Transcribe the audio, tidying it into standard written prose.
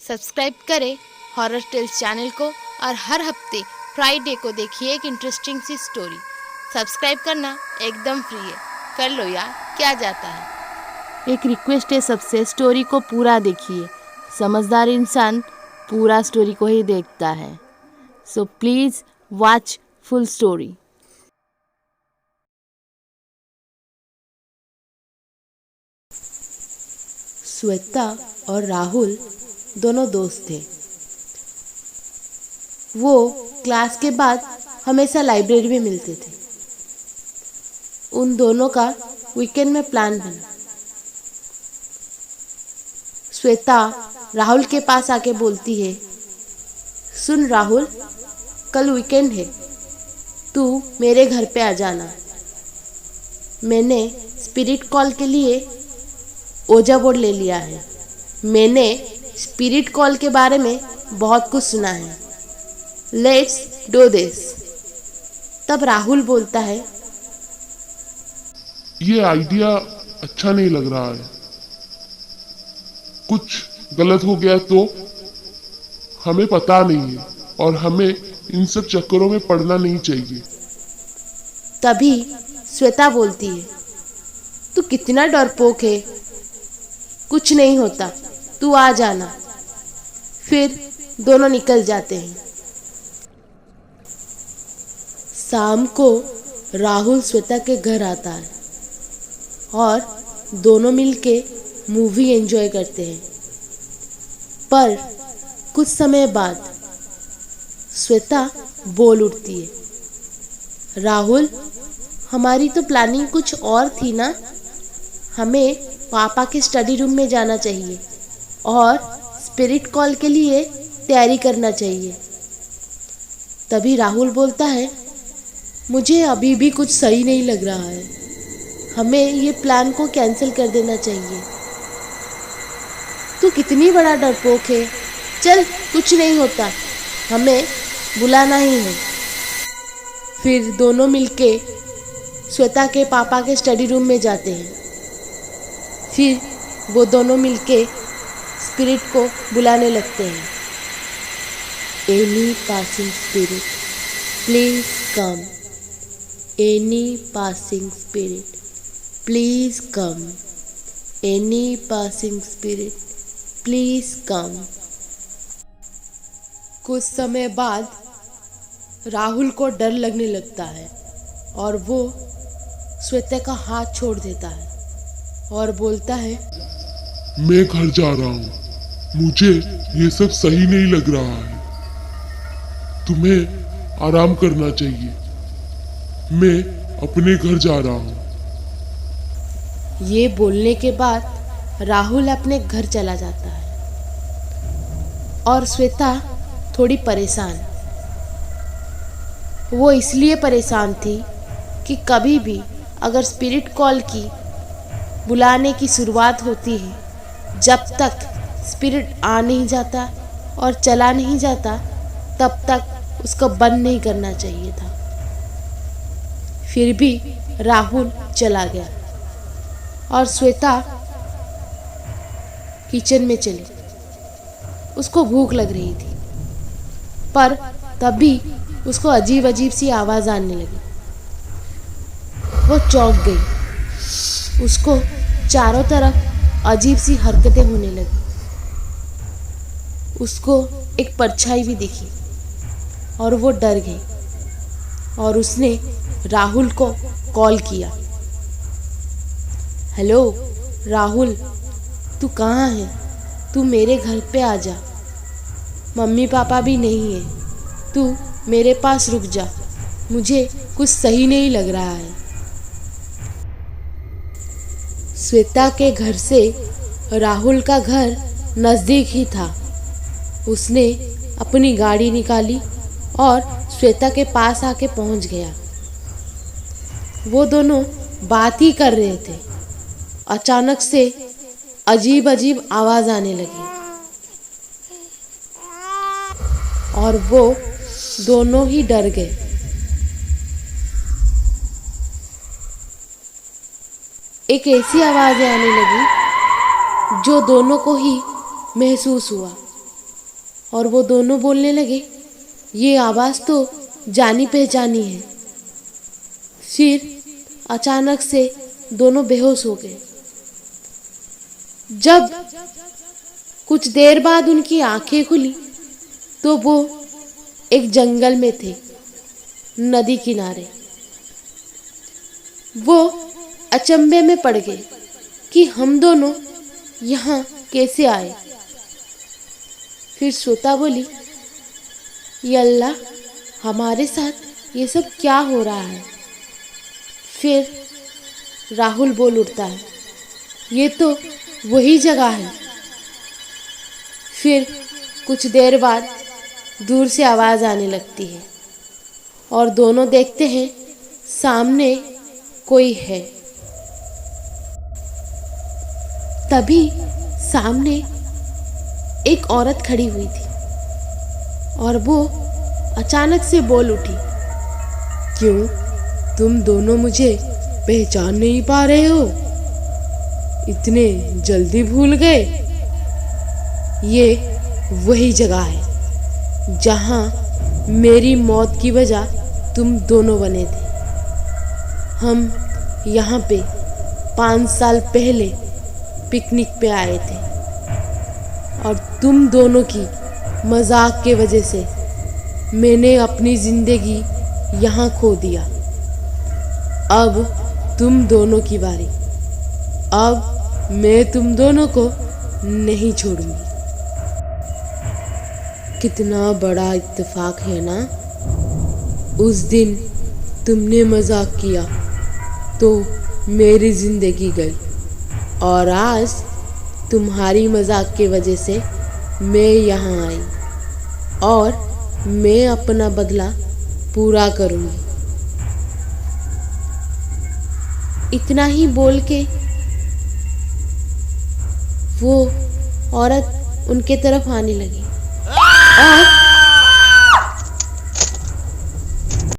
Subscribe करें horror tales channel को और हर हफ्ते फ्राइडे को देखिए एक इंटरेस्टिंग सी स्टोरी। सब्सक्राइब करना एकदम फ्री है, कर लो यार, क्या जाता है। एक रिक्वेस्ट है सबसे, स्टोरी को पूरा देखिए। समझदार इंसान पूरा स्टोरी को ही देखता है। So please watch full story. Shweta और राहुल दोनों दोस्त थे। वो क्लास के बाद हमेशा लाइब्रेरी में मिलते थे। उन दोनों का वीकेंड में प्लान बना। श्वेता राहुल के पास आके बोलती है, सुन राहुल, कल वीकेंड है, तू मेरे घर पे आ जाना। मैंने स्पिरिट कॉल के लिए ओजा बोर्ड ले लिया है। मैंने स्पिरिट कॉल के बारे में बहुत कुछ सुना है। Let's do this. तब राहुल बोलता है, ये आइडिया अच्छा नहीं लग रहा है। कुछ गलत हो गया तो हमें पता नहीं है और हमें इन सब चक्करों में पड़ना नहीं चाहिए। तभी श्वेता बोलती है, तू कितना डरपोक है, कुछ नहीं होता, तू आ जाना। फिर दोनों निकल जाते हैं। शाम को राहुल श्वेता के घर आता है और दोनों मिलके मूवी एंजॉय करते हैं। पर कुछ समय बाद श्वेता बोल उठती है, राहुल, हमारी तो प्लानिंग कुछ और थी ना। हमें पापा के स्टडी रूम में जाना चाहिए और स्पिरिट कॉल के लिए तैयारी करना चाहिए। तभी राहुल बोलता है, मुझे अभी भी कुछ सही नहीं लग रहा है, हमें ये प्लान को कैंसिल कर देना चाहिए। तू कितनी बड़ा डरपोक है, चल कुछ नहीं होता, हमें बुलाना ही है। फिर दोनों मिलके श्वेता के पापा के स्टडी रूम में जाते हैं। फिर वो दोनों मिलके स्पिरिट को बुलाने लगते हैं। Any passing spirit please come, any passing spirit please come, any passing spirit please come. कुछ समय बाद राहुल को डर लगने लगता है और वो श्वेता का हाथ छोड़ देता है और बोलता है, मैं घर जा रहा हूँ, मुझे ये सब सही नहीं लग रहा है। तुम्हें आराम करना चाहिए, मैं अपने घर जा रहा हूँ। ये बोलने के बाद राहुल अपने घर चला जाता है और श्वेता थोड़ी परेशान। वो इसलिए परेशान थी कि कभी भी अगर स्पिरिट कॉल की बुलाने की शुरुआत होती है, जब तक स्पिरिट आ नहीं जाता और चला नहीं जाता, तब तक उसको बंद नहीं करना चाहिए था। फिर भी राहुल चला गया और श्वेता किचन में चली। उसको भूख लग रही थी, पर तभी उसको अजीब अजीब सी आवाज़ आने लगी। वो चौंक गई। उसको चारों तरफ अजीब सी हरकतें होने लगी। उसको एक परछाई भी दिखी और वो डर गई और उसने राहुल को कॉल किया। हेलो राहुल, तू कहाँ है? तू मेरे घर पे आ जा, मम्मी पापा भी नहीं है, तू मेरे पास रुक जा, मुझे कुछ सही नहीं लग रहा है। श्वेता के घर से राहुल का घर नज़दीक ही था। उसने अपनी गाड़ी निकाली और श्वेता के पास आके पहुंच गया। वो दोनों बात ही कर रहे थे। अचानक से अजीब अजीब आवाज़ आने लगी और वो दोनों ही डर गए। एक ऐसी आवाज़ें आने लगी जो दोनों को ही महसूस हुआ और वो दोनों बोलने लगे, ये आवाज़ तो जानी पहचानी है। फिर अचानक से दोनों बेहोश हो गए। जब कुछ देर बाद उनकी आंखें खुली तो वो एक जंगल में थे, नदी किनारे। वो अचंभे में पड़ गए कि हम दोनों यहाँ कैसे आए। फिर श्वेता बोली, ये अल्लाह, हमारे साथ ये सब क्या हो रहा है। फिर राहुल बोल उठता है, ये तो वही जगह है। फिर कुछ देर बाद दूर से आवाज़ आने लगती है और दोनों देखते हैं सामने कोई है। तभी सामने एक औरत खड़ी हुई थी और वो अचानक से बोल उठी, क्यों तुम दोनों मुझे पहचान नहीं पा रहे हो? इतने जल्दी भूल गए? ये वही जगह है जहाँ मेरी मौत की वजह तुम दोनों बने थे। हम यहाँ पे 5 साल पहले पिकनिक पे आए थे और तुम दोनों की मजाक के वजह से मैंने अपनी ज़िंदगी यहाँ खो दिया। अब तुम दोनों की बारी। अब मैं तुम दोनों को नहीं छोड़ूंगी। कितना बड़ा इत्तेफाक है ना। उस दिन तुमने मजाक किया तो मेरी ज़िंदगी गई और आज तुम्हारी मजाक की वजह से मैं यहाँ आई और मैं अपना बदला पूरा करूँगी। इतना ही बोल के वो औरत उनके तरफ आने लगी और